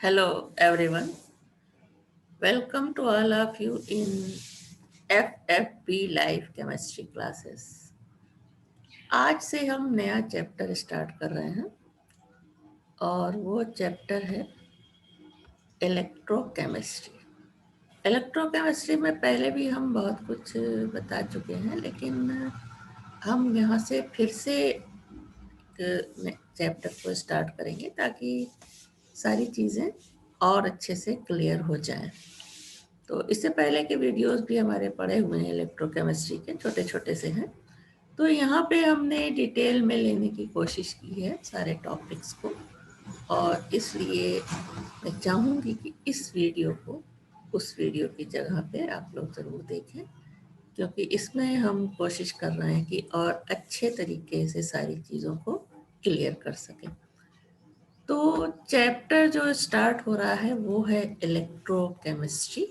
Hello, everyone. Welcome to all of you in FFB Life Chemistry classes. आज से हम नया चैप्टर स्टार्ट कर रहे हैं और वो चैप्टर है इलेक्ट्रोकेमिस्ट्री। इलेक्ट्रोकेमिस्ट्री में पहले भी हम बहुत कुछ बता चुके हैं, लेकिन हम यहाँ से फिर से चैप्टर को स्टार्ट करेंगे ताकि सारी चीज़ें और अच्छे से क्लियर हो जाएं। तो इससे पहले के वीडियोस भी हमारे पड़े हुए हैं, इलेक्ट्रोकेमिस्ट्री के छोटे छोटे से हैं। तो यहाँ पे हमने डिटेल में लेने की कोशिश की है सारे टॉपिक्स को, और इसलिए मैं चाहूँगी कि इस वीडियो को उस वीडियो की जगह पे आप लोग ज़रूर देखें, क्योंकि इसमें हम कोशिश कर रहे हैं कि और अच्छे तरीके से सारी चीज़ों को क्लियर कर सकें। तो चैप्टर जो स्टार्ट हो रहा है वो है इलेक्ट्रोकेमिस्ट्री,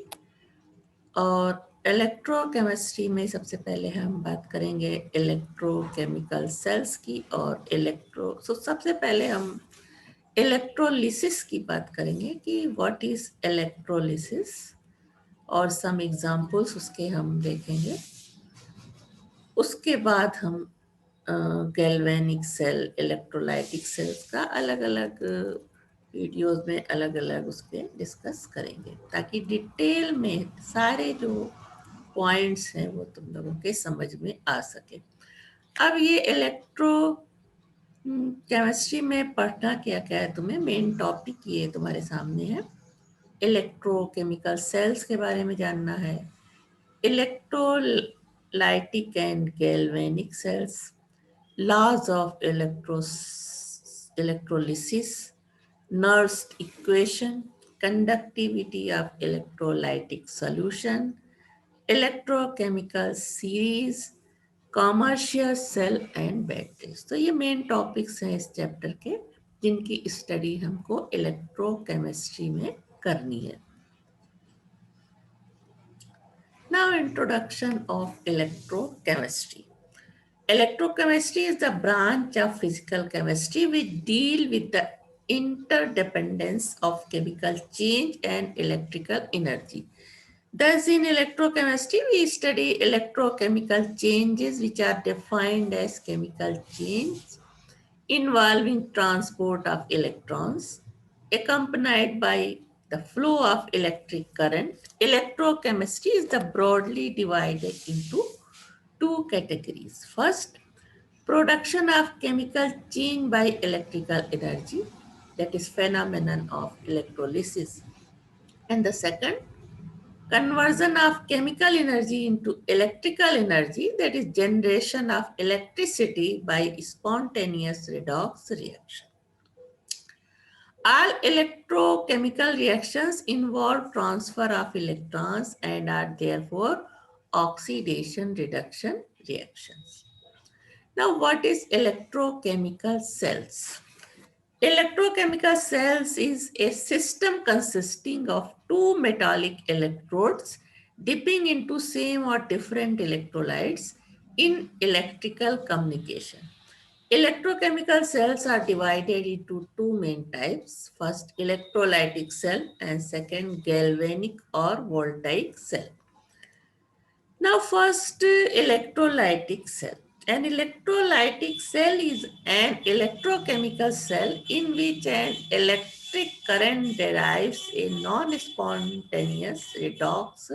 और इलेक्ट्रोकेमिस्ट्री में सबसे पहले हम बात करेंगे इलेक्ट्रोकेमिकल सेल्स की और सबसे पहले हम इलेक्ट्रोलिसिस की बात करेंगे कि व्हाट इज इलेक्ट्रोलिसिस, और सम एग्जांपल्स उसके हम देखेंगे। उसके बाद हम गैल्वेनिक सेल, इलेक्ट्रोलाइटिक सेल्स का अलग अलग वीडियोस में अलग अलग उसके डिस्कस करेंगे, ताकि डिटेल में सारे जो पॉइंट्स हैं वो तुम लोगों के समझ में आ सके। अब ये इलेक्ट्रो केमिस्ट्री में पढ़ना क्या क्या है, तुम्हें मेन टॉपिक ये तुम्हारे सामने है। इलेक्ट्रोकेमिकल सेल्स के बारे में जानना है, electrolytic and galvanic cells, laws of electrolysis, Nernst equation, conductivity of electrolytic solution, electrochemical series, commercial cell and batteries. तो ये मेन टॉपिक्स हैं इस चैप्टर के, जिनकी स्टडी हमको इलेक्ट्रोकेमिस्ट्री में करनी है। Now introduction of electrochemistry. Electrochemistry is the branch of physical chemistry which deal with the interdependence of chemical change and electrical energy. Thus, in electrochemistry, we study electrochemical changes which are defined as chemical change involving transport of electrons accompanied by the flow of electric current. Electrochemistry is the broadly divided into two categories. First, production of chemical change by electrical energy, that is phenomenon of electrolysis. And the second, conversion of chemical energy into electrical energy, that is generation of electricity by spontaneous redox reaction. All electrochemical reactions involve transfer of electrons and are therefore oxidation reduction reactions. Now, what is electrochemical cells? Electrochemical cells is a system consisting of two metallic electrodes dipping into same or different electrolytes in electrical communication. Electrochemical cells are divided into two main types. First, electrolytic cell, and second, galvanic or voltaic cell. Now, first, electrolytic cell. An electrolytic cell is an electrochemical cell in which an electric current derives a non-spontaneous redox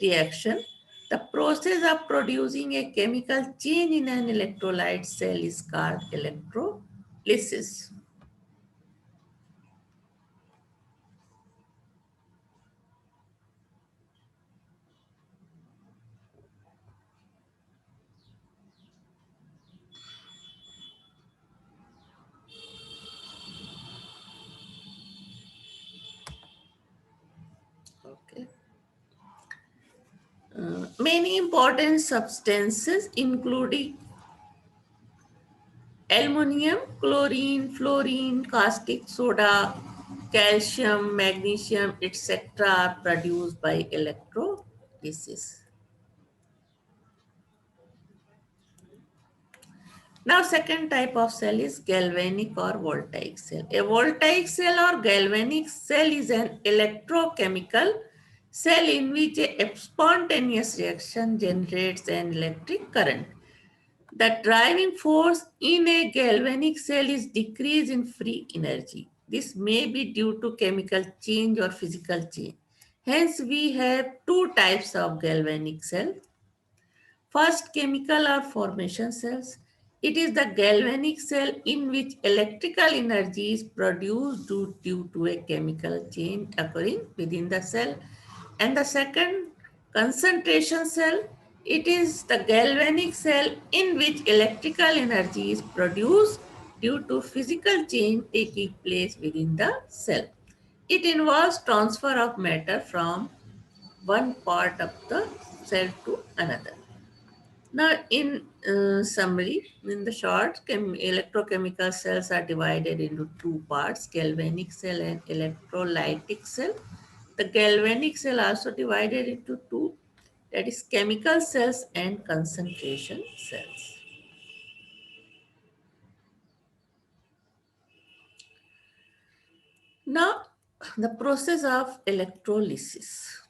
reaction. The process of producing a chemical change in an electrolyte cell is called electrolysis. Okay. Many important substances including aluminum, chlorine, fluorine, caustic soda, calcium, magnesium, etc. are produced by electrolysis. Now, second type of cell is galvanic or voltaic cell. A voltaic cell or galvanic cell is an electrochemical cell in which a spontaneous reaction generates an electric current. The driving force in a galvanic cell is decrease in free energy. This may be due to chemical change or physical change. Hence, we have two types of galvanic cells. First, chemical or formation cells. It is the galvanic cell in which electrical energy is produced due to a chemical change occurring within the cell. And the second, concentration cell. It is the galvanic cell in which electrical energy is produced due to physical change taking place within the cell. It involves transfer of matter from one part of the cell to another. Now, in summary, in the short, electrochemical cells are divided into two parts, galvanic cell and electrolytic cell. The galvanic cell also divided into two, that is chemical cells and concentration cells. Now, the process of electrolysis.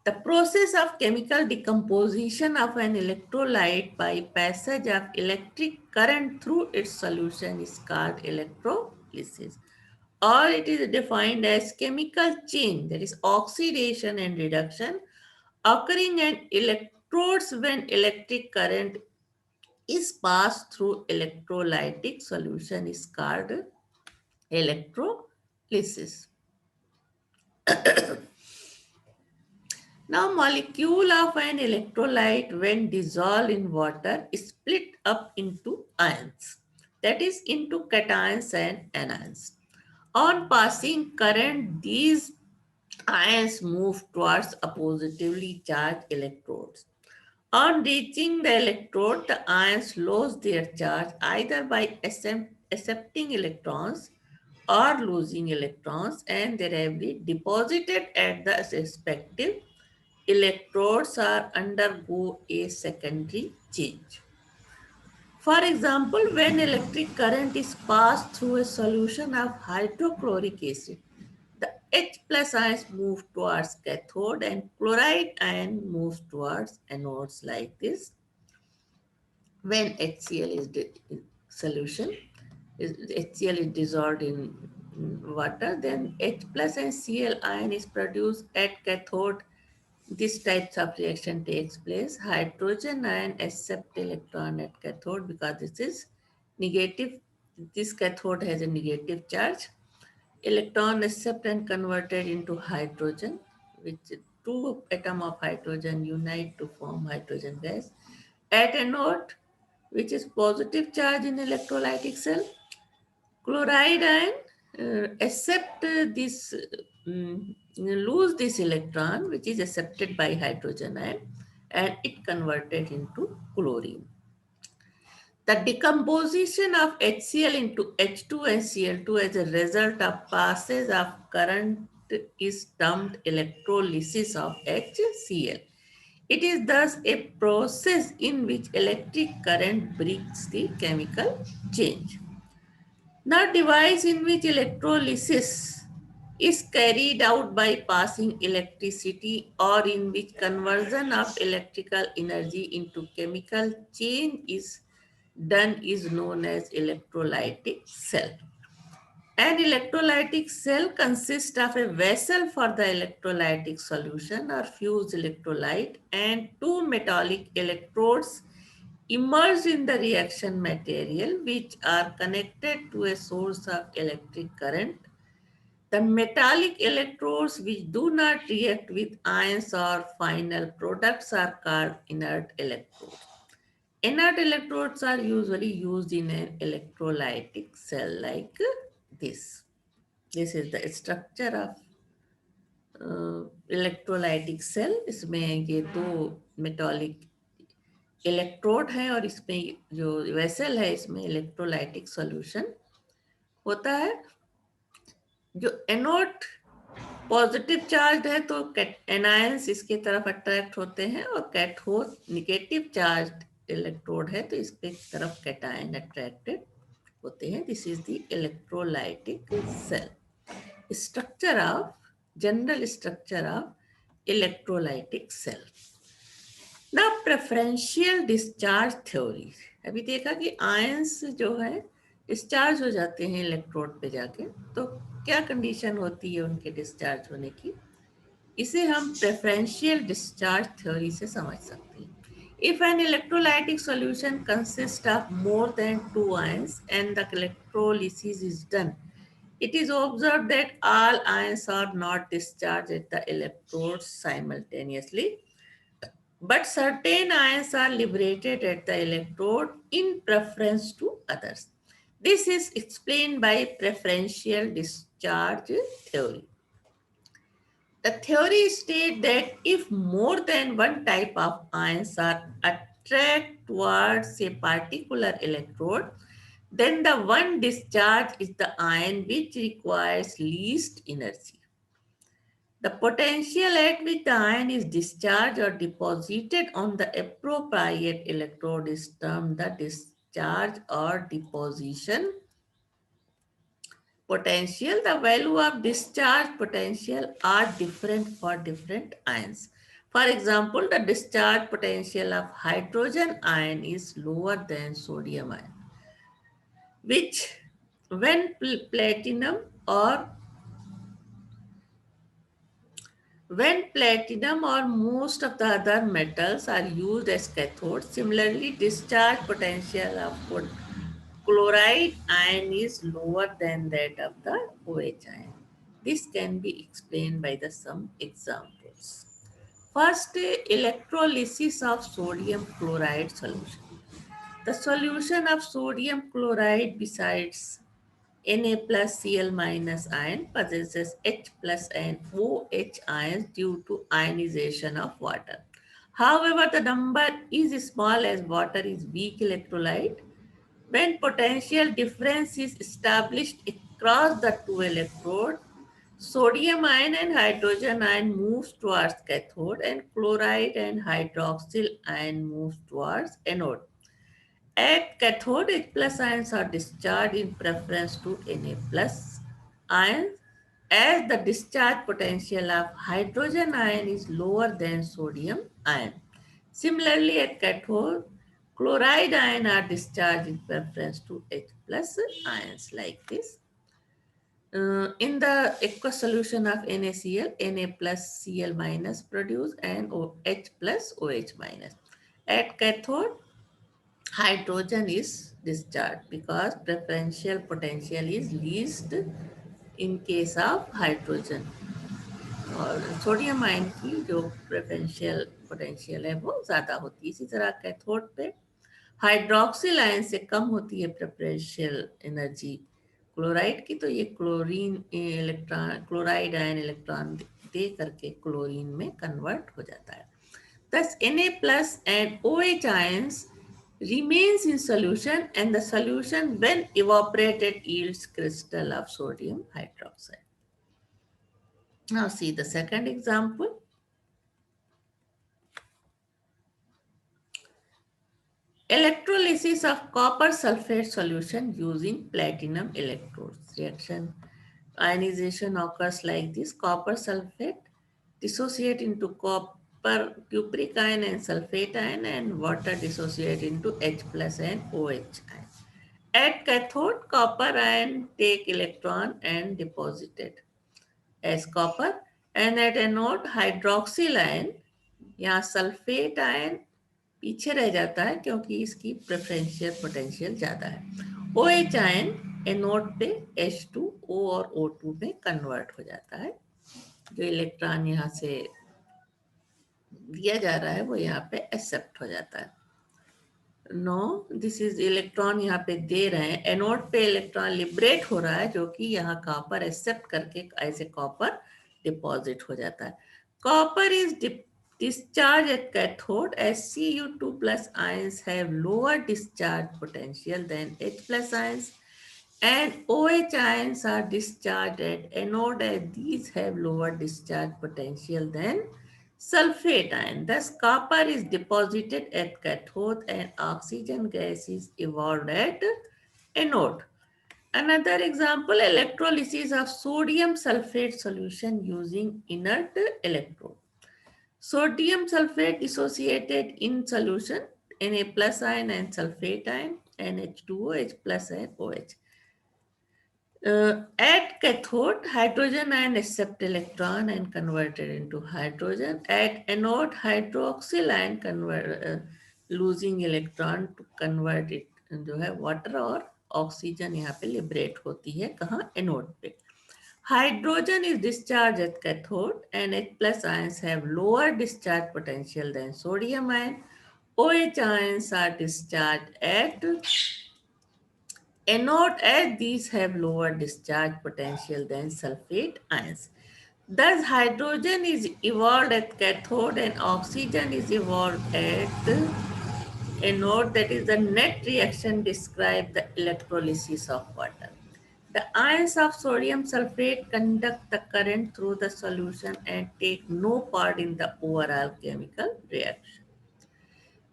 The process of chemical decomposition of an electrolyte by passage of electric current through its solution is called electrolysis, or it is defined as chemical change, that is oxidation and reduction, occurring in electrodes when electric current is passed through electrolytic solution is called electrolysis. Now, molecule of an electrolyte when dissolved in water is split up into ions, that is into cations and anions. On passing current, these ions move towards oppositively charged electrodes. On reaching the electrode, the ions lose their charge either by accepting electrons or losing electrons, and they will be deposited at the respective electrodes or undergo a secondary change. For example, when electric current is passed through a solution of hydrochloric acid, the H plus ions move towards cathode and chloride ion moves towards anodes like this. When HCl is in solution, HCl is dissolved in water, then H plus and Cl ion is produced at cathode. This types of reaction takes place. Hydrogen ion accept electron at cathode because this is negative. This cathode has a negative charge. Electron accept and converted into hydrogen, which two atom of hydrogen unite to form hydrogen gas. At anode, which is positive charge in electrolytic cell, chloride ion accept this lose this electron which is accepted by hydrogen ion and it converted into chlorine. The decomposition of HCl into H2 and Cl2 as a result of passage of current is termed electrolysis of HCl. It is thus a process in which electric current breaks the chemical change. Now, device in which electrolysis is carried out by passing electricity or in which conversion of electrical energy into chemical change is done is known as electrolytic cell. An electrolytic cell consists of a vessel for the electrolytic solution or fused electrolyte and two metallic electrodes immersed in the reaction material which are connected to a source of electric current. The metallic electrodes which do not react with ions or final products are called inert electrodes. Inert electrodes are usually used in an electrolytic cell like this. This is the structure of electrolytic cell. इसमें ये दो metallic electrode हैं और इसमें जो vessel है इसमें electrolytic solution होता है. जो एनोड पॉजिटिव चार्ज है तो एनायंस इसके तरफ अट्रैक्ट होते हैं और कैथोड नेगेटिव चार्ज इलेक्ट्रोड है तो इसके तरफ कैटायन अट्रैक्टेड होते हैं. This is the electrolytic cell. Structure of general structure of electrolytic cell. The preferential discharge theory. अभी देखा कि आयंस जो है डिस्चार्ज हो जाते हैं इलेक्ट्रोड पे जाके, तो क्या कंडीशन होती है उनके डिस्चार्ज होने की, इसे हम प्रेफरेंशियल डिस्चार्ज थ्योरी से समझ सकते हैं. If an electrolytic solution consists of more than two ions and the electrolysis is done, it is observed that all ions are not discharged at the electrodes simultaneously, but certain ions are liberated at the electrode in preference to others. This is explained by preferential discharge theory. The theory states that if more than one type of ions are attracted towards a particular electrode, then the one discharge is the ion which requires least energy. The potential at which the ion is discharged or deposited on the appropriate electrode is termed the discharge or deposition potential. The value of discharge potential are different for different ions. For example, the discharge potential of hydrogen ion is lower than sodium ion, which when platinum or most of the other metals are used as cathodes. Similarly, discharge potential of chloride ion is lower than that of the OH ion. This can be explained by some examples. First, electrolysis of sodium chloride solution. The solution of sodium chloride besides Na plus Cl minus ion possesses H plus and OH ions due to ionization of water. However, the number is small as water is weak electrolyte. When potential difference is established across the two electrodes, sodium ion and hydrogen ion moves towards cathode and chloride and hydroxyl ion moves towards anode. At cathode, H plus ions are discharged in preference to Na plus ions, as the discharge potential of hydrogen ion is lower than sodium ion. Similarly, at cathode, chloride ion are discharged in preference to H plus ions like this. In the aqueous solution of NaCl, Na plus Cl minus produce and H plus OH minus. At cathode, hydrogen is discharged because preferential potential is least in case of hydrogen. और sodium ion की जो preferential potential है वो ज़्यादा होती है. इसी तरह कैथोड पे हाइड्रोक्सिल आयन से कम होती है प्रेफरेंशियल एनर्जी क्लोराइड की, तो ये chlorine electron chloride ion electron दे करके क्लोरीन में कन्वर्ट हो जाता है. Thus, Na plus and OH ions remains in solution and the solution when evaporated yields crystal of sodium hydroxide. Now see the second example. Electrolysis of copper sulfate solution using platinum electrodes. Reaction ionization occurs like this. Copper sulfate dissociate into copper cupric ion and sulfate ion, and water dissociate into H plus and OH ion. At cathode, copper ion take electron and deposit it as copper, and at anode hydroxyl ion, यहाँ sulphate ion पीछे रह जाता है क्योंकि इसकी preferential potential ज़्यादा है. OH ion anode पे H2O और O2 में कन्वर्ट हो जाता है. जो इलेक्ट्रॉन यहाँ से दिया जा रहा है वो यहाँ पे एक्सेप्ट हो जाता है. नो, दिस इज इलेक्ट्रॉन यहाँ पे दे रहे हैं, एनोड पे इलेक्ट्रॉन लिबरेट हो रहा है जो कि यहाँ कॉपर एक्सेप्ट करके ऐसे कॉपर डिपॉजिट हो जाता है. Copper is discharged at cathode as Cu2 plus ions have lower discharge potential than H plus ions, and OH ions are discharged at anode as these have lower discharge potential than sulfate ion. Thus, copper is deposited at cathode and oxygen gas is evolved at anode. Another example, electrolysis of sodium sulfate solution using inert electrode. Sodium sulfate dissociated in solution, Na plus ion and sulfate ion, NH2O, H plus and OH. At cathode, hydrogen ion accept electron and converted into hydrogen. At anode, hydroxyl ion losing electron to convert it जो है water और oxygen यहाँ पे liberate होती है कहाँ anode पे. Hydrogen is discharged at cathode and H plus ions have lower discharge potential than sodium ion. OH ions are discharged at anode as these have lower discharge potential than sulfate ions. Thus, hydrogen is evolved at cathode and oxygen is evolved at anode. That is the net reaction describe the electrolysis of water. The ions of sodium sulfate conduct the current through the solution and take no part in the overall chemical reaction.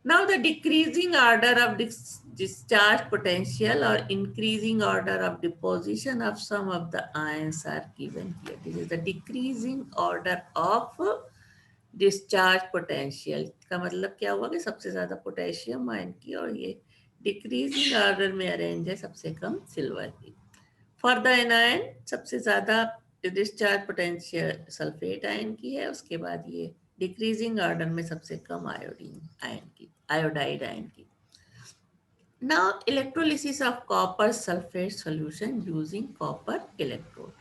Now the decreasing order of discharge potential or increasing order of deposition of some of the ions are given here. This is the decreasing order of discharge potential का मतलब क्या हुआ कि सबसे ज्यादा potassium ion की और ये डिक्रीजिंग ऑर्डर में अरेंज है सबसे कम सिल्वर की. फॉर द एनायन सबसे ज्यादा डिस्चार्ज पोटेंशियल सल्फेट आयन की है, उसके बाद ये डिक्रीजिंग ऑर्डर में सबसे कम आयोडीन आयन की, आयोडाइड आयन की. Now electrolysis of copper sulfate solution using copper electrode.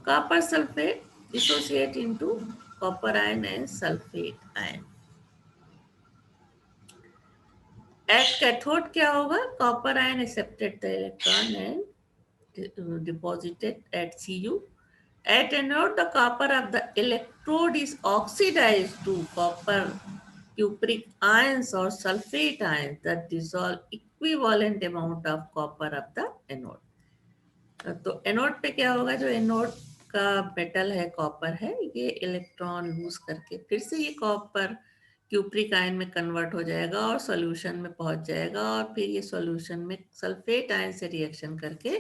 Copper sulfate dissociate into copper ion and sulfate ion. At cathode क्या होगा? Copper ion accepted the electron and deposited at Cu. At anode, the copper of the electrode is oxidized to copper cupric ions or sulfate ions that dissolve equivalent amount of copper of the anode. तो anode पे क्या होगा? जो anode का metal है copper है, ये electron lose करके फिर से ये कॉपर क्यूप्रिक आयन में कन्वर्ट हो जाएगा और सॉल्यूशन में पहुंच जाएगा और फिर ये सॉल्यूशन में सल्फेट आयन से रिएक्शन करके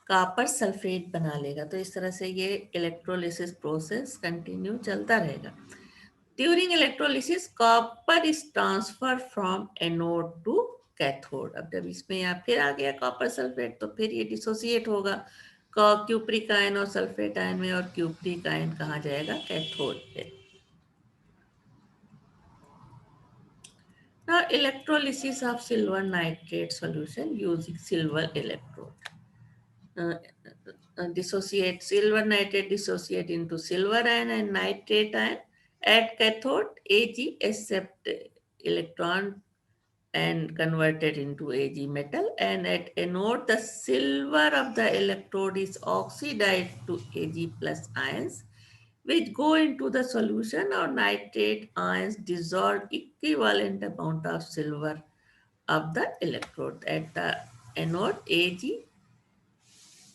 कॉपर सल्फेट बना लेगा. तो इस तरह से ये इलेक्ट्रोलिसिस प्रोसेस कंटिन्यू चलता रहेगा. During electrolysis copper is transfer from anode to cathode. अब जब इसमें यहाँ फिर आ गया कॉपर सल्फेट तो फिर ये डिसोसिएट होगा क्यूप्रिक आयन और सल्फेट आयन में, और क्यूप्रिक आयन कहाँ जाएगा? कैथोड पे. Now electrolysis of silver nitrate solution using silver electrode. Dissociate silver nitrate dissociate into silver ion and nitrate ion. At cathode, Ag accept electron and converted into Ag metal, and at anode the silver of the electrode is oxidized to Ag plus ions which go into the solution, or nitrate ions dissolve equivalent amount of silver of the electrode. At the anode, Ag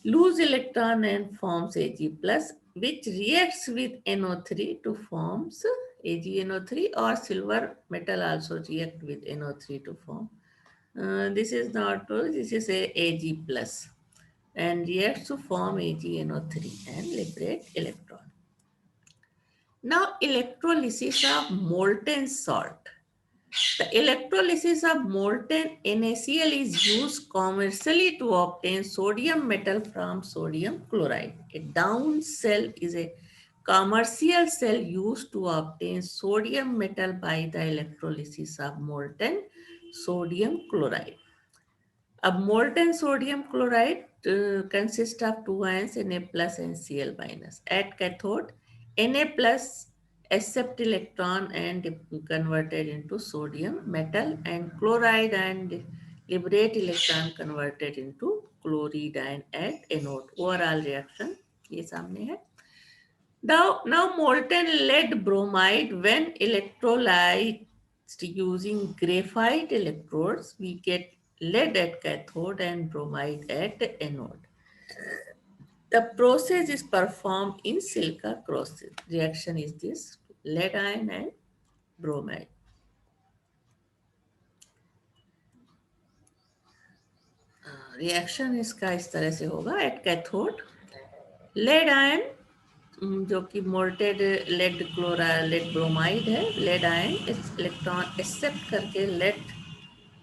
lose electron and forms Ag plus, which reacts with NO3 to forms AgNO3, or silver metal also react with NO3 to form. This is not true. This is a Ag plus and reacts to form AgNO3 and liberate electron. Now electrolysis of molten salt. The electrolysis of molten NaCl is used commercially to obtain sodium metal from sodium chloride. A down cell is a commercial cell used to obtain sodium metal by the electrolysis of molten sodium chloride. A molten sodium chloride consists of two ions, Na plus and Cl minus. At cathode, Na plus accept electron and converted into sodium metal, and chloride and liberate electron converted into chloride ion at anode. Overall reaction ये सामने है. Now molten lead bromide, when electrolyzed using graphite electrodes, we get lead at cathode and bromide at anode. The process is performed in silica process. Reaction is this. lead ion and bromide. Reaction इसका इस तरह से होगा. At cathode lead ion जो कि molted lead bromide है, lead ion इस electron accept करके लेड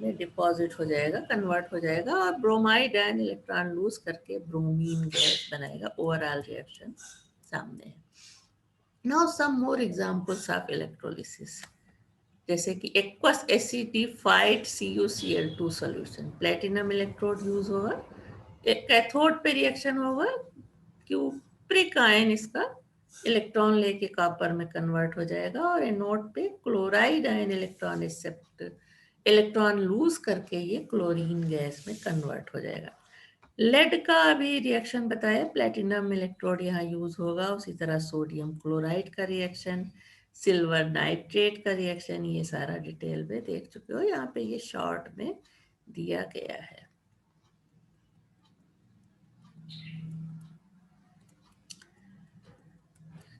में डिपॉजिट हो जाएगा, कन्वर्ट हो जाएगा, और ब्रोमाइड आयन इलेक्ट्रॉन लूज करके ब्रोमीन गैस बनाएगा. ओवरऑल रिएक्शन सामने है. Now some more examples of electrolysis, जैसे कि aqueous acidified CuCl2 solution. Platinum electrode use होगा, एक कैथोड पे रिएक्शन होगा, क्यूप्रिक आयन इसका इलेक्ट्रॉन लेके कॉपर में कन्वर्ट हो जाएगा, और एनोड पे क्लोराइड आयन इलेक्ट्रॉन लूज करके ये क्लोरीन गैस में कन्वर्ट हो जाएगा. लेड का अभी रिएक्शन बताया, प्लेटिनम इलेक्ट्रोड यहाँ यूज होगा. उसी तरह सोडियम क्लोराइड का रिएक्शन, सिल्वर नाइट्रेट का रिएक्शन, ये सारा डिटेल में देख चुके हो. यहाँ पे ये शॉर्ट में दिया गया है.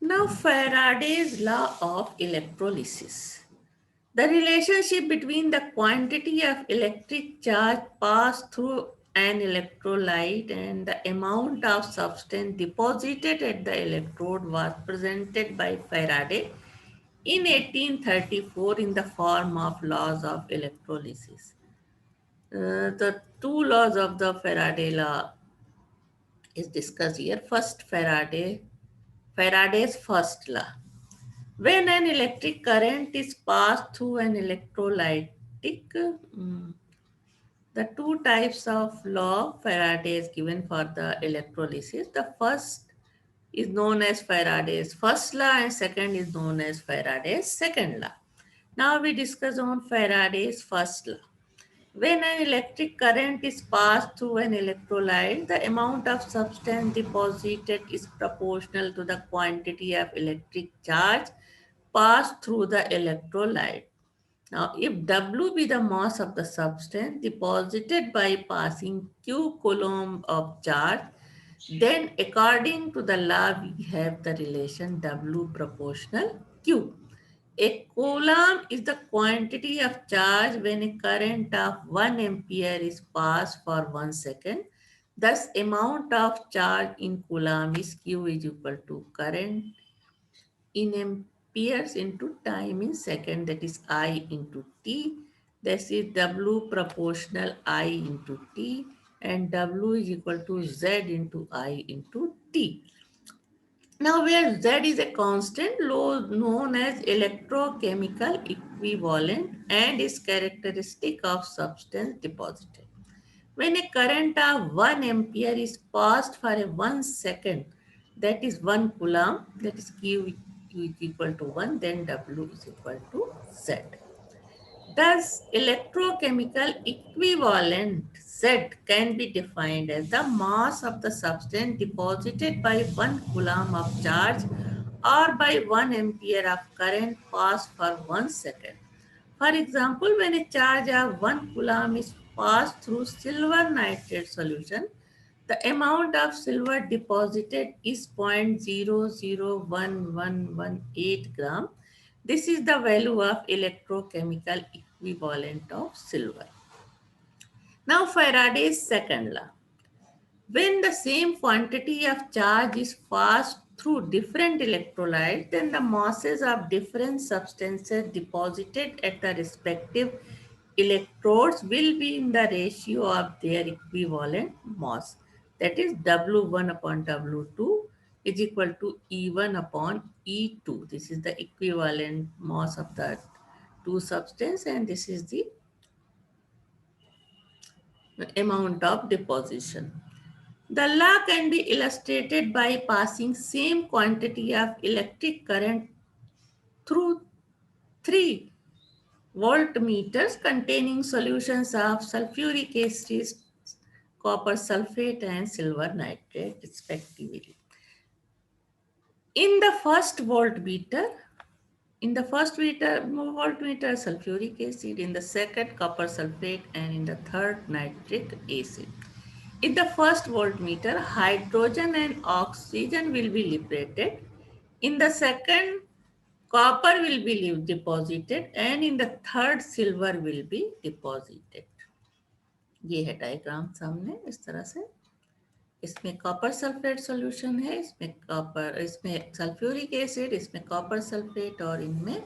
Now Faraday's law of electrolysis. The relationship between the quantity of electric charge passed through an electrolyte and the amount of substance deposited at the electrode was presented by Faraday in 1834 in the form of laws of electrolysis. The two laws of the Faraday law is discussed here. First, Faraday's first law. When an electric current is passed through an electrolytic, the two types of law Faraday is given for the electrolysis. The first is known as Faraday's first law and second is known as Faraday's second law. Now we discuss on Faraday's first law. When an electric current is passed through an electrolyte, the amount of substance deposited is proportional to the quantity of electric charge passed through the electrolyte. Now, if W be the mass of the substance deposited by passing Q coulomb of charge, then according to the law, we have the relation W proportional Q. A coulomb is the quantity of charge when a current of 1 ampere is passed for 1 second. Thus, amount of charge in coulomb is Q is equal to current in amperes into time in second, that is I into T. This is W proportional I into T, and W is equal to Z into I into T. Now, where Z is a constant known as electrochemical equivalent and is characteristic of substance deposited. When a current of 1 ampere is passed for a 1 second, that is 1 coulomb, that is Q is equal to 1, then W is equal to Z. Thus, electrochemical equivalent Z can be defined as the mass of the substance deposited by 1 coulomb of charge or by 1 ampere of current passed for 1 second. For example, when a charge of 1 coulomb is passed through silver nitrate solution, the amount of silver deposited is 0.001118 gram. This is the value of electrochemical equivalent of silver. Now Faraday's second law. When the same quantity of charge is passed through different electrolytes, then the masses of different substances deposited at the respective electrodes will be in the ratio of their equivalent mass. That is W1 upon W2 is equal to E1 upon E2. This is the equivalent mass of the two substances, and this is the amount of deposition. The law can be illustrated by passing same quantity of electric current through 3 voltmeters containing solutions of sulfuric acid, copper sulfate and silver nitrate respectively. In the first voltmeter, voltmeter sulfuric acid, in the second copper sulfate, and in the third nitric acid. In the first voltmeter, hydrogen and oxygen will be liberated. In the second, copper will be deposited and in the third silver will be deposited. ये है diagram सामने इस तरह से. इसमें copper sulphate solution है, इसमें sulphuric acid, इसमें कॉपर सल्फेट और इनमें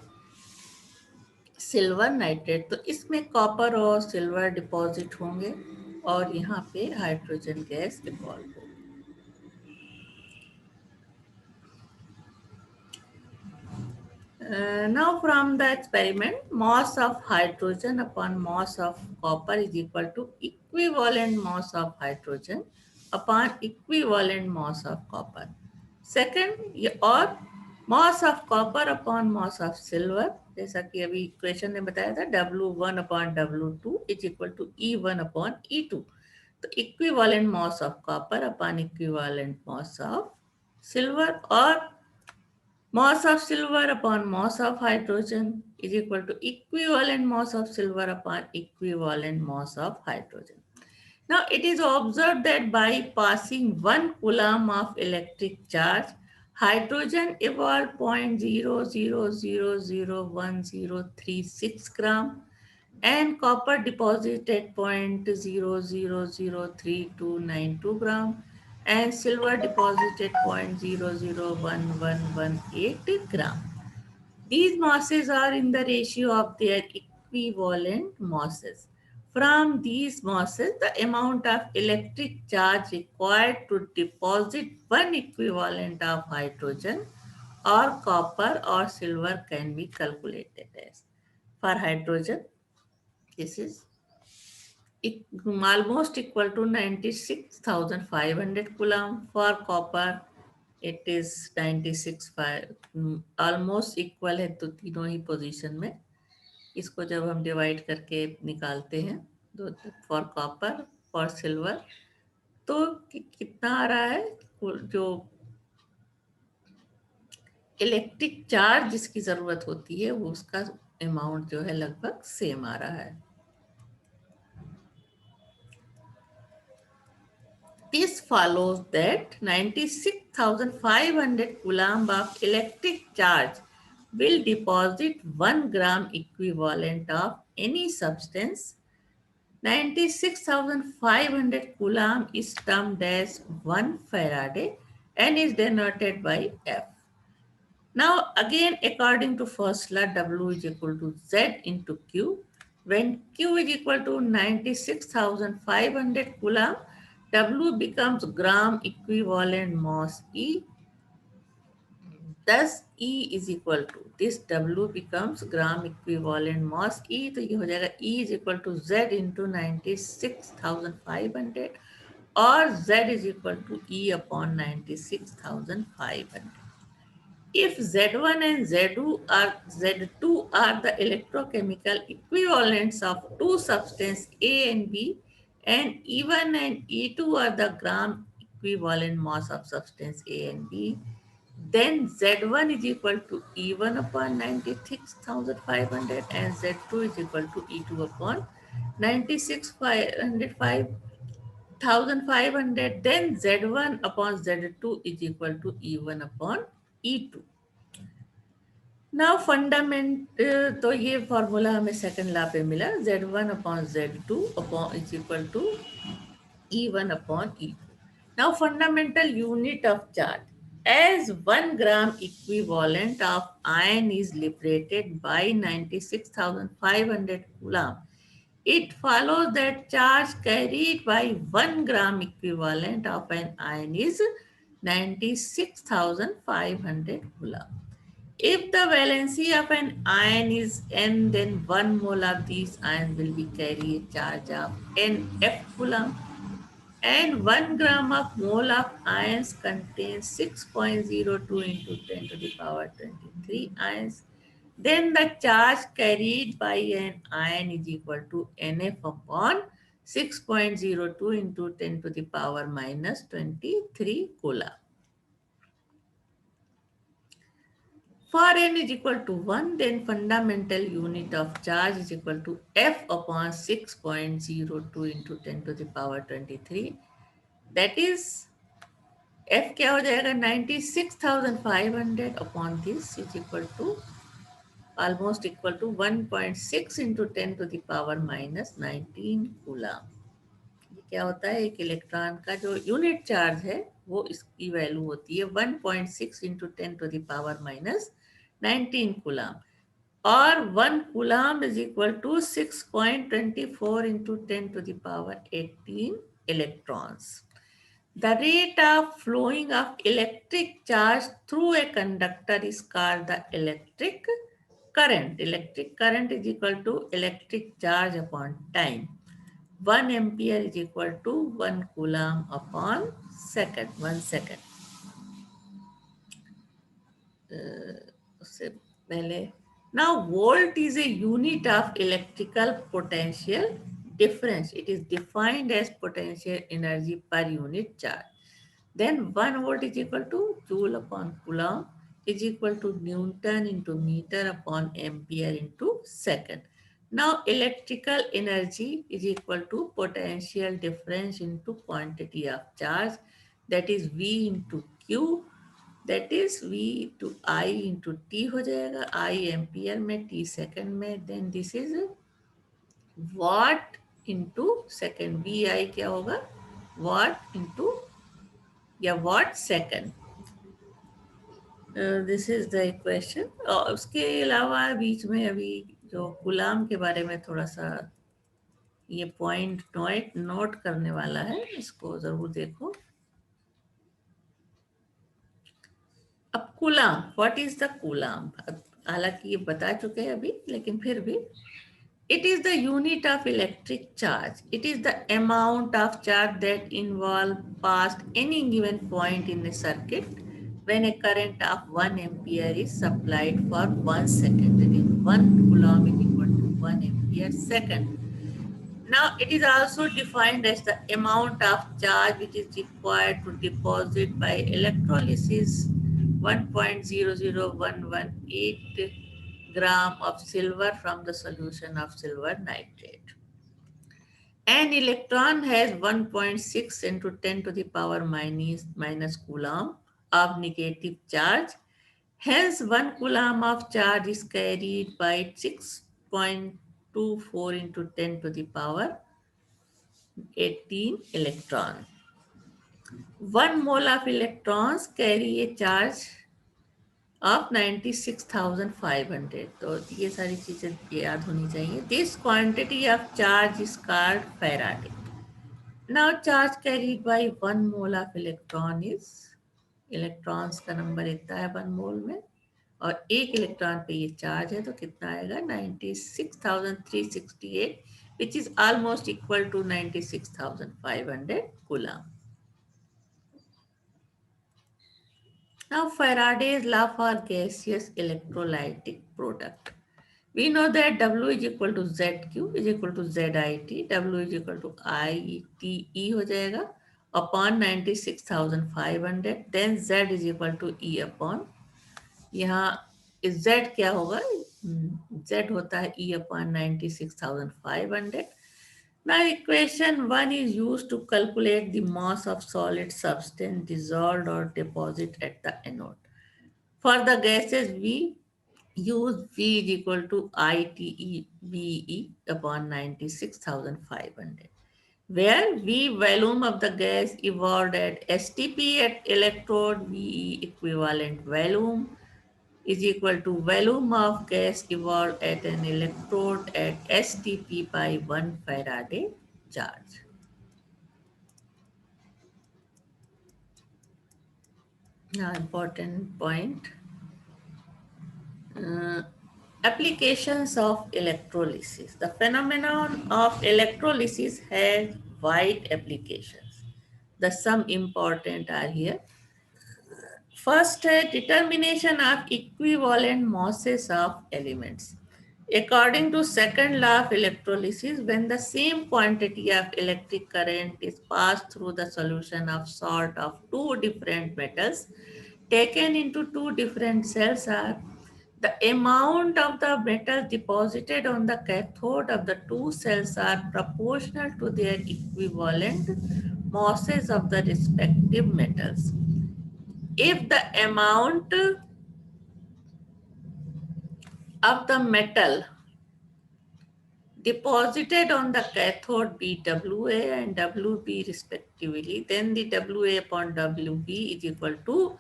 सिल्वर नाइट्रेट. तो इसमें कॉपर और सिल्वर डिपॉजिट होंगे और यहाँ पे हाइड्रोजन गैस इवॉल्व होगी. Now from the experiment, mass of hydrogen upon mass of copper is equal to equivalent mass of hydrogen upon equivalent mass of copper. Second, और mass of copper upon mass of silver, जैसा कि अभी equation ने बताया था, W1 upon W2 is equal to E1 upon E2. तो equivalent mass of copper upon equivalent mass of silver और mass of silver upon mass of hydrogen is equal to equivalent mass of silver upon equivalent mass of hydrogen. Now it is observed that by passing 1 coulomb of electric charge, hydrogen evolved 0.00001036 gram and copper deposited 0.003292 gram and silver deposited 0.001118 gram. These masses are in the ratio of their equivalent masses. From these masses, the amount of electric charge required to deposit one equivalent of hydrogen or copper or silver can be calculated as. For hydrogen, this is almost equal to 96,500 coulomb. For copper, it is 96,500, almost equal है. तो तीनों ही position में इसको जब हम divide करके निकालते हैं तो फॉर कॉपर फॉर सिल्वर तो कितना आ रहा है, जो इलेक्ट्रिक चार्ज जिसकी जरूरत होती है वो उसका अमाउंट जो है लगभग सेम आ रहा है. This follows that 96,500 coulomb of electric charge will deposit 1 gram equivalent of any substance. 96,500 coulomb is termed as 1 Faraday and is denoted by F. Now again, according to first law, W is equal to Z into Q. When Q is equal to 96,500 coulomb, W becomes gram equivalent mass E. Thus E is equal to, this W becomes gram equivalent mass E. तो ये हो जाएगा E is equal to Z into 96,500 और Z is equal to E upon 96,500. If Z1 and Z2 are the electrochemical equivalents of two substances A and B, and E1 and E2 are the gram equivalent mass of substance A and B, then Z1 is equal to E1 upon 96,500 and Z2 is equal to E2 upon 96,500. Then Z1 upon Z2 is equal to E1 upon E2. Now fundament तो ये formula हमें second law पे मिला, Z1 upon Z2 upon is equal to E1 upon E2. Now fundamental unit of charge, as 1 gram equivalent of iron is liberated by 96,500 coulomb, it follows that charge carried by 1 gram equivalent of an iron is 96,500 coulomb. If the valency of an ion is N, then 1 mole of these ions will be carry a charge of NF coulomb, and 1 gram of mole of ions contains 6.02 into 10 to the power 23 ions. Then the charge carried by an ion is equal to NF upon 6.02 into 10 to the power minus 23 coulomb. For n is equal to 1, then fundamental unit of charge is equal to F upon 6.02 into 10 to the power 23. That is, F क्या हो जाएगा, 96,500 upon this is equal to almost equal to 1.6 into 10 to the power minus 19 coulomb. ये क्या होता है, एक electron का जो यूनिट चार्ज है वो इसकी वैल्यू होती है 1.6 into 10 to the power minus 19 coulomb, और 1 coulomb is equal to 6.24 into 10 to the power 18 electrons. The rate of flowing of electric charge through a conductor is called the electric current. Electric current is equal to electric charge upon time. 1 ampere is equal to 1 coulomb upon second, 1 second. उससे पहले, now volt is a unit of electrical potential difference. It is defined as potential energy per unit charge. Then 1 volt is equal to joule upon coulomb is equal to Newton into meter upon ampere into second. Now electrical energy is equal to potential difference into quantity of charge, that is V into Q, that is V to I into T हो जाएगा, I ampere में, T second में, then this is watt into second, VI क्या होगा, watt into या watt second. This is the equation. और उसके अलावा बीच में अभी जो कूलम के बारे में थोड़ा सा ये पॉइंट नोट करने वाला है, इसको जरूर देखो। अब coulomb, what is the coulomb, हालांकि ये बता चुके हैं अभी, लेकिन फिर भी it is the unit of electric charge. It is the amount of charge that involve past any given point in a circuit when a current of 1 ampere is supplied for 1 second. That is 1 coulomb is equal to 1 ampere second. Now it is also defined as the amount of charge which is required to deposit by electrolysis 1.00118 gram of silver from the solution of silver nitrate. An electron has 1.6 into 10 to the power minus coulomb of negative charge. Hence, 1 coulomb of charge is carried by 6.24 into 10 to the power 18 electron. 1 mole of electrons carry a charge of 96,500. तो ये सारी चीजें याद होनी चाहिए. This quantity of charge is called Faraday. Now charge carried by 1 mole of electron is, electrons का number इतना है 1 मोल में, और एक इलेक्ट्रॉन पे ये चार्ज है, तो कितना आएगा 96,368, which is almost equal to 96,500 coulomb. Now Faraday's law for gaseous electrolytic product. We know that W is equal to ZQ is equal to ZIT. W is equal to ITE हो जाएगा upon 96,500. Then Z is equal to E upon, यहाँ Z क्या होगा, Z होता है E upon 96,500. Now equation 1 is used to calculate the mass of solid substance dissolved or deposit at the anode. For the gases, we use V is equal to ITE VE upon 96,500, where V volume of the gas evolved at STP at electrode, VE equivalent volume is equal to volume of gas evolved at an electrode at STP by 1 Faraday charge. Now, important point. Applications of electrolysis. The phenomenon of electrolysis has wide applications. Some important are here. First, determination of equivalent masses of elements. According to second law of electrolysis, when the same quantity of electric current is passed through the solution of salt of two different metals taken into two different cells, are the amount of the metal deposited on the cathode of the two cells are proportional to their equivalent masses of the respective metals. If the amount of the metal deposited on the cathode be WA and WB respectively, then the WA upon WB is equal to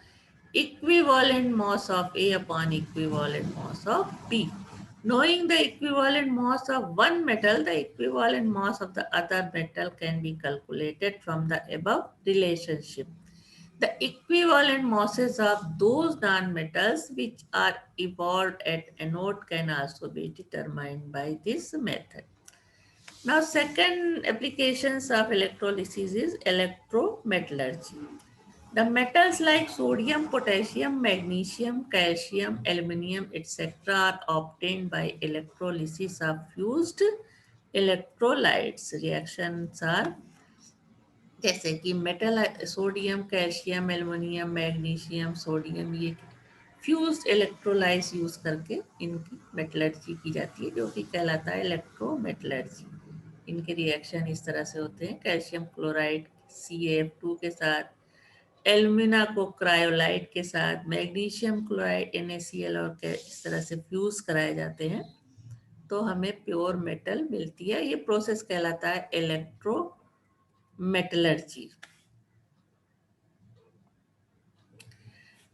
equivalent mass of A upon equivalent mass of B. Knowing the equivalent mass of one metal, the equivalent mass of the other metal can be calculated from the above relationship. The equivalent masses of those nonmetals which are evolved at anode can also be determined by this method. Now, second applications of electrolysis is electrometallurgy. The metals like sodium, potassium, magnesium, calcium, aluminium, etc. are obtained by electrolysis of fused electrolytes. Reactions are जैसे कि metal sodium calcium aluminium magnesium sodium ये fused electrolytes use करके इनकी metallurgy की जाती है जो कि कहलाता है इलेक्ट्रोमेटलर्जी। इनके रिएक्शन इस तरह से होते हैं, कैल्शियम क्लोराइड CaF2 के साथ, एल्यूमिना को क्रायोलाइट के साथ, मैग्नीशियम क्लोराइड NaCl और इस तरह से फ्यूज कराए जाते हैं तो हमें प्योर मेटल मिलती है। ये प्रोसेस कहलाता है electrometallurgy.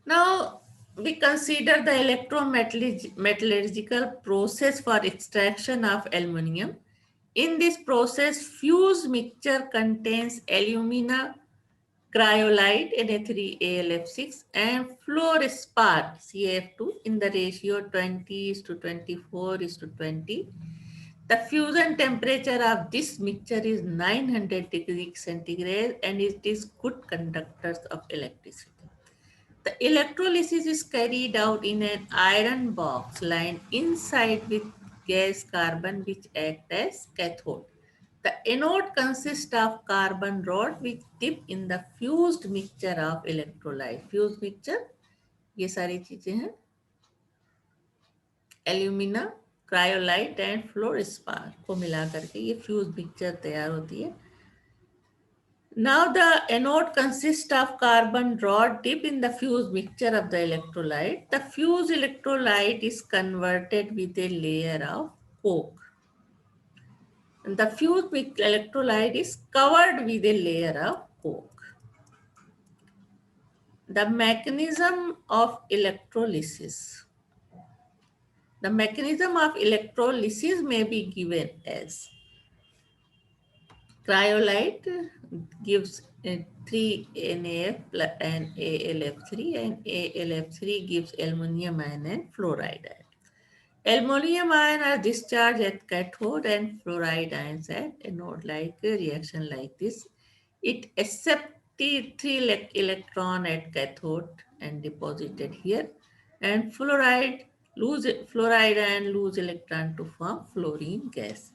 Now, we consider the electrometallurgical process for extraction of aluminium. In this process, fused mixture contains alumina cryolite Na3AlF6 and fluorspar CaF2 in the ratio 20:24:20. The fusion temperature of this mixture is 900 degrees centigrade and it is good conductors of electricity. The electrolysis is carried out in an iron box lined inside with gas carbon which act as cathode. The anode consists of carbon rod which dip in the fused mixture of electrolyte. Fused mixture ये सारी चीजें हैं, alumina cryolite and fluorspar को मिला करके ये fuse mixture तैयार होती है। Now the anode consists of carbon rod dipped in the fused mixture of the electrolyte. The fused electrolyte is converted with a layer of coke. And the fused electrolyte is covered with a layer of coke. The mechanism of electrolysis. The mechanism of electrolysis may be given as cryolite gives 3 NaF and AlF3 and AlF3 gives aluminium ion and fluoride ion. Aluminium ion are discharged at cathode and fluoride ions at anode, like a reaction like this. It accepts the 3 electron at cathode and deposited here, and fluoride ion lose electron to form fluorine gas.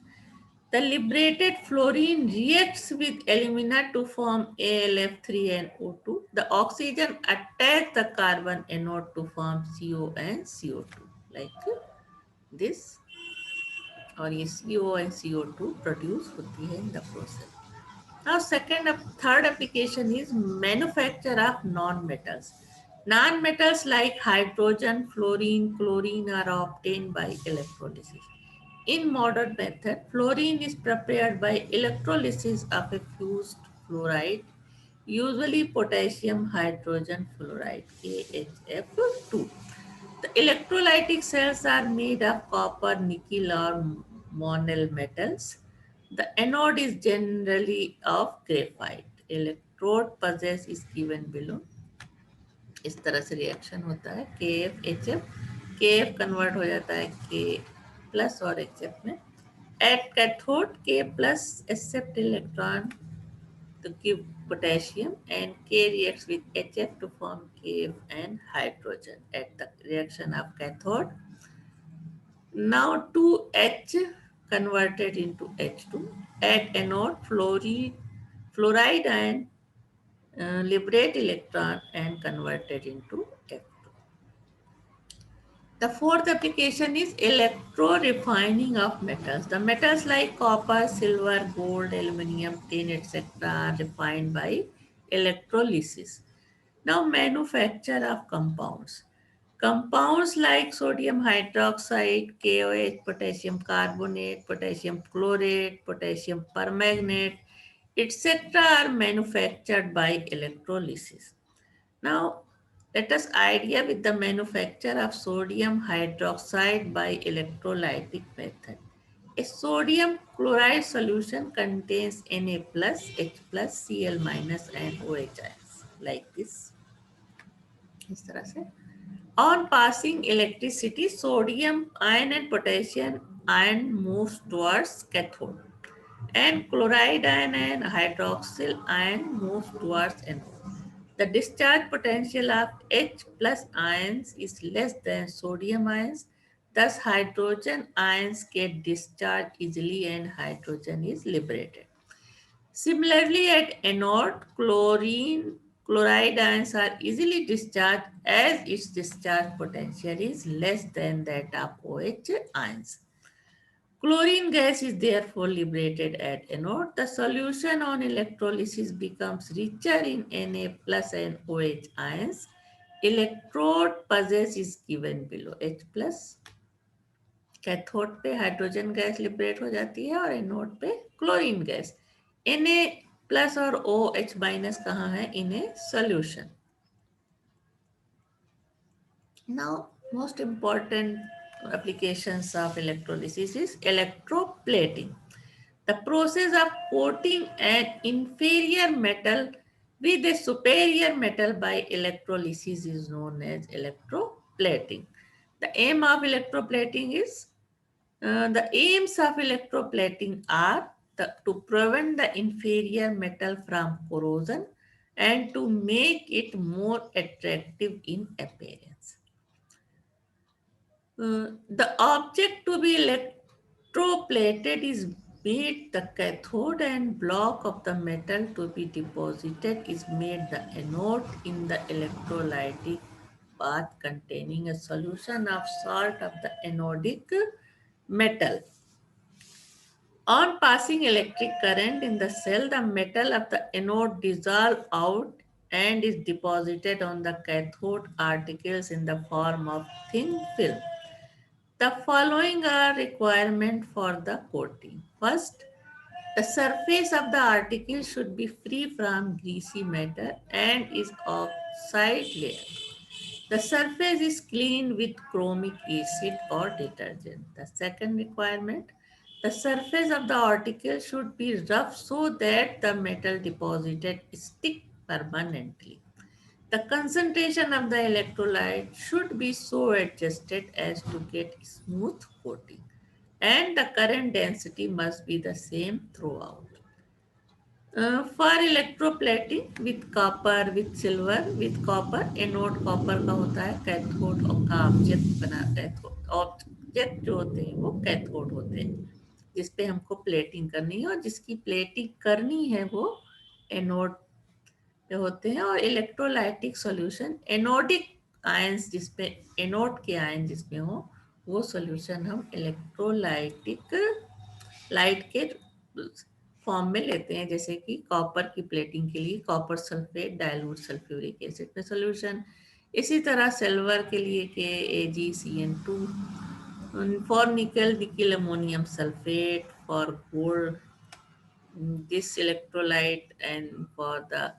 The liberated fluorine reacts with alumina to form AlF3 and O2. The oxygen attacks the carbon anode to form CO and CO2 like this, और ये CO and CO2 produce होती है in the process. Now third application is manufacture of non-metals. Non-metals like hydrogen, fluorine, chlorine are obtained by electrolysis. In modern method, fluorine is prepared by electrolysis of a fused fluoride, usually potassium hydrogen fluoride, KHF2. The electrolytic cells are made of copper, nickel, or monel metals. The anode is generally of graphite. Electrode possess is given below. इस तरह से reaction होता है KF HF convert हो जाता है K plus और HF में. At cathode, K plus accept electron to give potassium and K reacts with HF to form KF and hydrogen at the reaction of cathode. Now 2H converted into H2. At anode, fluoride ion liberate electron and converted into F2. The fourth application is electro-refining of metals. The metals like copper, silver, gold, aluminium, tin, etc. are refined by electrolysis. Now manufacture of compounds. Compounds like sodium hydroxide, KOH, potassium carbonate, potassium chlorate, potassium permanganate, etc. are manufactured by electrolysis. Now, let us idea with the manufacture of sodium hydroxide by electrolytic method. A sodium chloride solution contains Na plus, H plus, Cl minus and OH ions like this. इस तरह से On passing electricity, sodium ion and potassium ion moves towards cathode, and chloride ion and hydroxyl ion moves towards anode. The discharge potential of H plus ions is less than sodium ions. Thus, hydrogen ions get discharged easily and hydrogen is liberated. Similarly, at anode, chloride ions are easily discharged as its discharge potential is less than that of OH ions. Chlorine gas is therefore liberated at anode. The solution on electrolysis becomes richer in Na plus and OH ions. Electrode pulses is given below. H plus cathode पे hydrogen gas liberate हो जाती है और anode पे chlorine gas. Na plus और OH minus कहाँ है in a solution. Now, most important applications of electrolysis is electroplating. The process of coating an inferior metal with a superior metal by electrolysis is known as electroplating. The aim of electroplating is the aims of electroplating are to prevent the inferior metal from corrosion and to make it more attractive in appearance. The object to be electroplated is made the cathode and block of the metal to be deposited is made the anode in the electrolytic bath containing a solution of salt of the anodic metal. On passing electric current in the cell, the metal of the anode dissolves out and is deposited on the cathode articles in the form of thin film. The following are requirements for the coating. First, the surface of the article should be free from greasy matter and is oxide layer. The surface is cleaned with chromic acid or detergent. The second requirement, the surface of the article should be rough so that the metal deposited stick permanently. The concentration of the electrolyte should be so adjusted as to get smooth coating, and the current density must be the same throughout. For electroplating with copper, with silver, with copper, anode copper का होता है, cathode का object बना cathode object जो होते हैं वो cathode होते हैं जिसपे हमको प्लेटिंग करनी है और जिसकी प्लेटिंग करनी है वो एनोड पे होते हैं. और इलेक्ट्रोलाइटिक सॉल्यूशन एनोडिक आयंस जिसपे एनोड के आयन जिसमें हो वो सॉल्यूशन हम इलेक्ट्रोलाइटिक लाइट के फॉर्म में लेते हैं, जैसे कि कॉपर की प्लेटिंग के लिए copper sulphate dilute sulphuric acid में सॉल्यूशन. इसी तरह सिल्वर के लिए KAgCN2, फॉर निकल निकल ammonium sulphate, for gold this electrolyte, and for the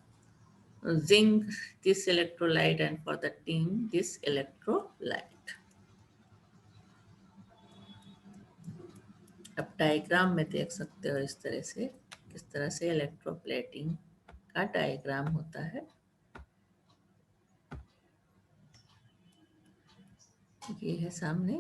zinc this electrolyte, and for the tin this electrolyte. अब डायग्राम में देख सकते हो इस तरह से किस तरह से इलेक्ट्रोप्लेटिंग का डायग्राम होता है. ये है सामने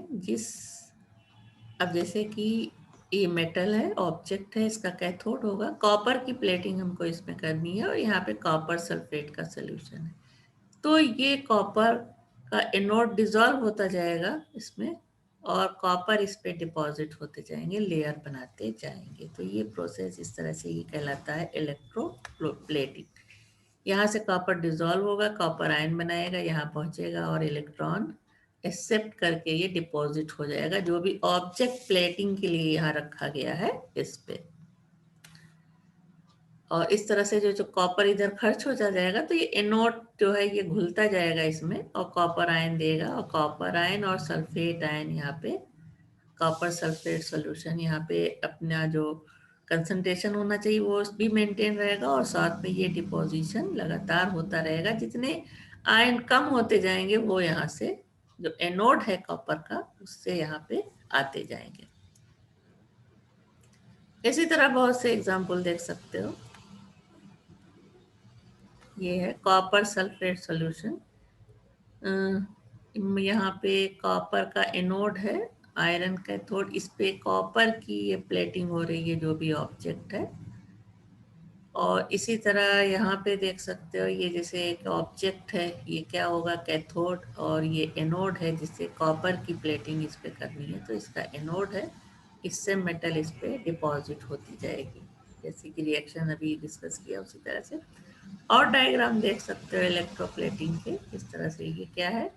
अब जैसे कि ये मेटल है, ऑब्जेक्ट है, इसका कैथोड होगा, कॉपर की प्लेटिंग हमको इसमें करनी है और यहाँ पे कॉपर सल्फेट का सोल्यूशन है. तो ये कॉपर का एनोड डिसॉल्व होता जाएगा इसमें और कॉपर इस पे डिपॉजिट होते जाएंगे, लेयर बनाते जाएंगे. तो ये प्रोसेस इस तरह से ये कहलाता है इलेक्ट्रोप्लेटिंग. यहाँ से कॉपर डिसॉल्व होगा, कॉपर आयन बनाएगा, यहाँ पहुंचेगा और इलेक्ट्रॉन एक्सेप्ट करके ये डिपॉजिट हो जाएगा जो भी ऑब्जेक्ट प्लेटिंग के लिए यहाँ रखा गया है इस पे. और इस तरह से जो कॉपर इधर खर्च हो जाएगा तो ये एनोड जो है ये घुलता जाएगा इसमें और कॉपर आयन देगा, और कॉपर आयन और सल्फेट आयन यहाँ पे, कॉपर सल्फेट सॉल्यूशन यहाँ पे अपना जो कंसंट्रेशन होना चाहिए वो भी मेंटेन रहेगा, और साथ में ये डिपोजिशन लगातार होता रहेगा। जितने आयन कम होते जाएंगे वो यहाँ से जो एनोड है कॉपर का उससे यहाँ पे आते जाएंगे। इसी तरह बहुत से एग्जाम्पल देख सकते हो। ये है कॉपर सल्फेट सॉल्यूशन। यहाँ पे कॉपर का एनोड है, आयरन कैथोड, इस पे कॉपर की ये प्लेटिंग हो रही है जो भी ऑब्जेक्ट है। और इसी तरह यहाँ पे देख सकते हो ये जैसे एक ऑब्जेक्ट है, ये क्या होगा कैथोड, और ये एनोड है जिससे कॉपर की प्लेटिंग इस पे करनी है, तो इसका एनोड है, इससे मेटल इस पे डिपॉजिट होती जाएगी, जैसे कि रिएक्शन अभी डिस्कस किया उसी तरह से। और डायग्राम देख सकते हो इलेक्ट्रोप्लेटिंग के, इस तरह से ये क्या है,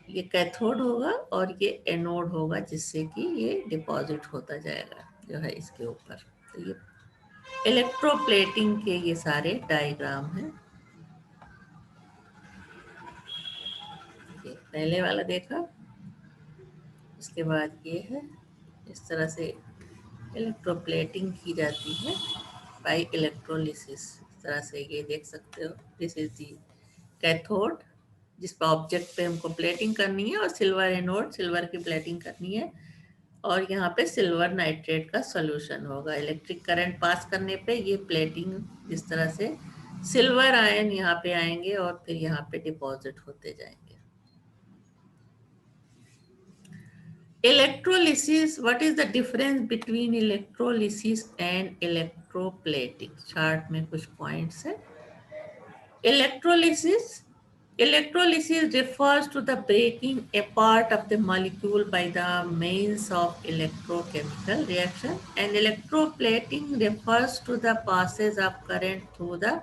ये कैथोड होगा और ये एनोड होगा जिससे कि ये डिपॉजिट होता जाएगा जो है इसके ऊपर। तो ये इलेक्ट्रोप्लेटिंग के ये सारे डायग्राम हैं। ये पहले वाला देखा, इसके बाद ये है, इस तरह से इलेक्ट्रोप्लेटिंग की जाती है बाय इलेक्ट्रोलिसिस। इस तरह से ये देख सकते हो, दिस इज दी कैथोड जिस पर ऑब्जेक्ट पे हमको प्लेटिंग करनी है, और सिल्वर एनोड, सिल्वर की प्लेटिंग करनी है, और यहाँ पे सिल्वर नाइट्रेट का सॉल्यूशन होगा। इलेक्ट्रिक करंट पास करने पे ये प्लेटिंग इस तरह से सिल्वर आयन यहाँ पे आएंगे और फिर यहाँ पे डिपॉजिट होते जाएंगे। Electrolysis, what is the difference between electrolysis and electroplating? Chart में कुछ पॉइंट्स है। Electrolysis. Electrolysis refers to the breaking apart of the molecule by the means of electrochemical reaction, and electroplating refers to the passage of current through the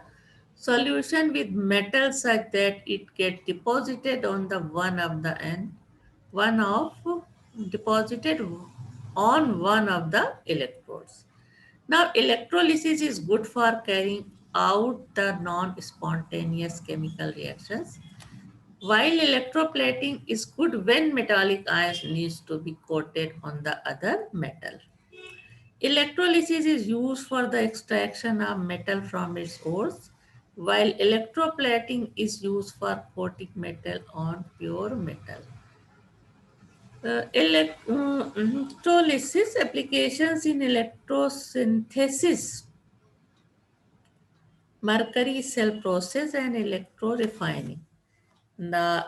solution with metal such that it gets deposited on the deposited on one of the electrodes. Now, electrolysis is good for carrying out the non-spontaneous chemical reactions, while electroplating is good when metallic ions needs to be coated on the other metal. Electrolysis is used for the extraction of metal from its ores, while electroplating is used for coating metal on pure metal. Electrolysis applications in electrosynthesis, mercury cell process, and electro-refining.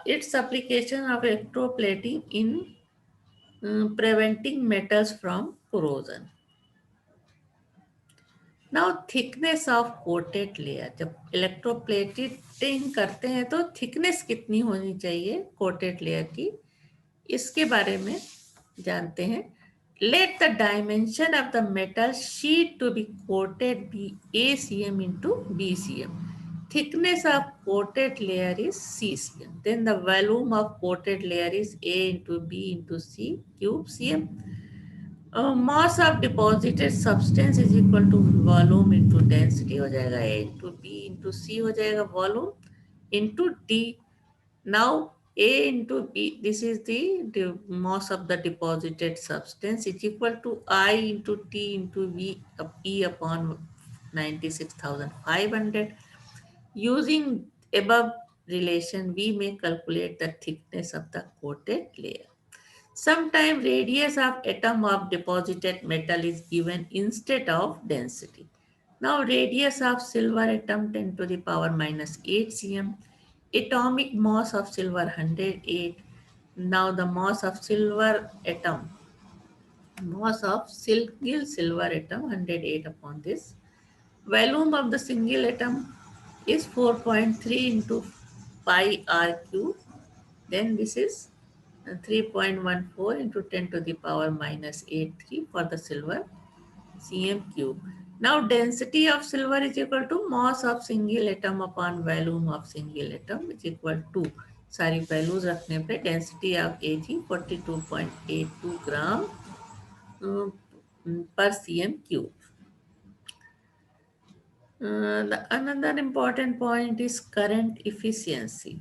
Its application of electroplating in preventing metals from corrosion. Now thickness of coated layer, जब electroplating करते हैं तो thickness कितनी होनी चाहिए coated layer की, इसके बारे में जानते हैं। Let the dimension of the metal sheet to be coated be ACM into BCM. Thickness of coated layer is CCM. Then the volume of coated layer is A into B into C cube CM. Mass of deposited substance is equal to volume into density हो जाएगा, A into B into C हो जाएगा volume into D. Now A into B, this is the mass of the deposited substance, is equal to I into T into V E upon 96,500. Using above relation, we may calculate the thickness of the coated layer. Sometimes radius of atom of deposited metal is given instead of density. Now radius of silver atom 10 to the power minus 8 cm. Atomic mass of silver 108. Now the mass of silver atom, mass of single silver atom 108 upon this. Volume of the single atom is 4.3 into pi r cube. Then this is 3.14 into 10 to the power minus 83 for the silver cm cube. Now density of silver is equal to mass of single atom upon volume of single atom is equal to, सारी values रखने पे density of Ag 42.82 gram per cm cube. Another important point is current efficiency.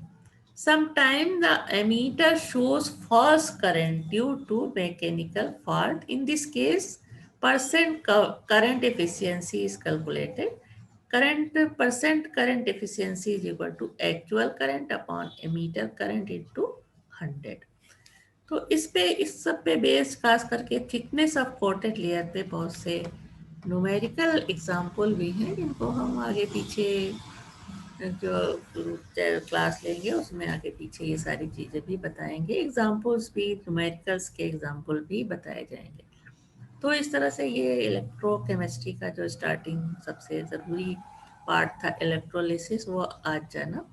Sometimes the ammeter shows false current due to mechanical fault. In this case, current efficiency is calculated. Percent current efficiency is equal to actual current upon ammeter current into 100. तो इस सब पे base खास करके thickness of coated layer पे बहुत से numerical example भी हैं जिनको हम आगे पीछे जो क्लास लेंगे उसमें आगे पीछे ये सारी चीज़ें भी बताएंगे, एग्जाम्पल्स भी, न्यूमेरिकल्स के एग्जाम्पल भी बताए जाएंगे। तो इस तरह से ये इलेक्ट्रोकेमिस्ट्री का जो स्टार्टिंग सबसे ज़रूरी पार्ट था इलेक्ट्रोलिसिस वो आज जाना।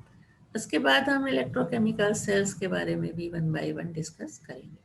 उसके बाद हम इलेक्ट्रोकेमिकल सेल्स के बारे में भी वन बाय वन डिस्कस करेंगे।